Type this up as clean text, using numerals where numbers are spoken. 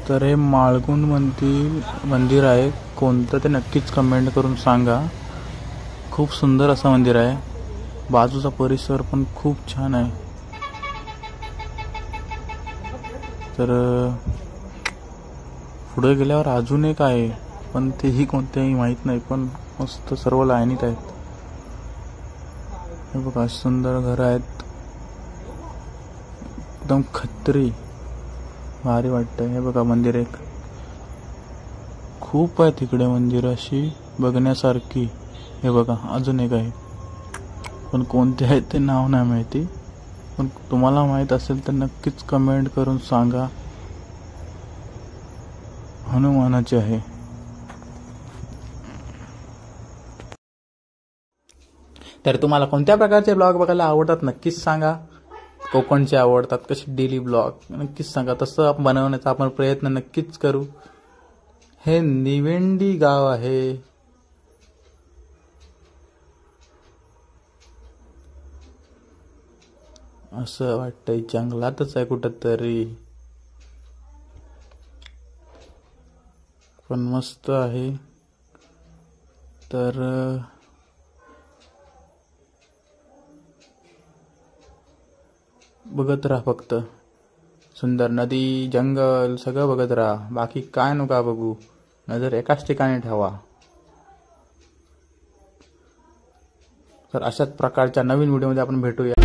तर हे माळगुंड मंदिर आहे, कोणतं ते नक्कीच कमेंट करून सांगा। खूप सुंदर असं मंदिर आहे, बाजूचा परिसर पण खूप छान आहे। तर पुढे गेल्यावर अजून एक आहे, पण तेही कोणतेही माहित नाही, पण मस्त सर्व लाईनीत आहेत। हे बघा सुंदर घर आहेत, एकदम खत्री, भारी वाटतंय। हे बघा मंदिर एक खूप आहे तिकडे, मंदिर अशी बघण्यासारखी। हे बघा अजून एक आहे, पण कोणते आहे ते नाव नाही माहिती, पण तुम्हाला माहित असेल तर नक्कीच कमेंट करून सांगा। हनुमानाचे आहे। तर तुम्हाला कोणत्या प्रकारचे ब्लॉग बघायला आवडतात नक्कीच सांगा। कोकणचे आवडतात, कसे डेली ब्लॉग नक्कीच सांगा, तसं बनवण्याचा आपण प्रयत्न नक्कीच करू। हे निवेंडी गाव आहे, असं वाटतंय जंगलातच आहे कुठंतरी, पण मस्त आहे। तर बघत राहा, फक्त सुंदर नदी जंगल सगळं बघत राहा, बाकी काय नका बघू, नजर एकाच ठिकाणी ठेवा। तर अशाच प्रकारच्या नवीन व्हिडिओमध्ये आपण भेटूया।